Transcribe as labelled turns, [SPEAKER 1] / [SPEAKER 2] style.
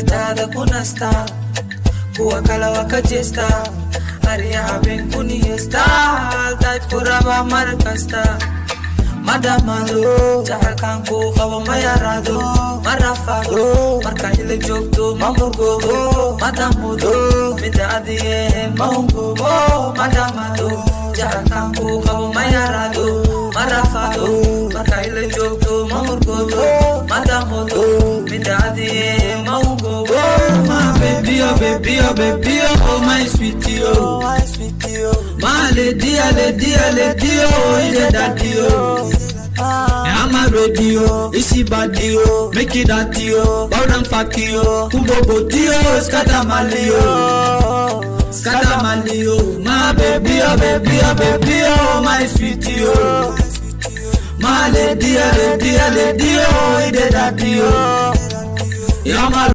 [SPEAKER 1] Agtada kunasta Kuwa kala wakachesta Aria haben kuniyesta Altait kuraba markasta Madamado Jahakanko kawa mayarado Marafado Marka hile jokto mamurgogo Madamodo Midadiye maungogo Madamado Jahakanko kawa mayarado Marafado Marka hile jokto mamurgogo Madamodo Midadiye maungogo My baby, oh baby, oh baby, oh my sweetie, oh my lady, oh, yeah, daddy, oh. I'm a radio, isi badi, oh, make it daddy, oh, bawdan faki, oh, kumbo boti, oh, skatamali, oh, my baby, oh baby, oh baby, oh my sweetie, oh, my lady, oh, yeah, daddy, oh.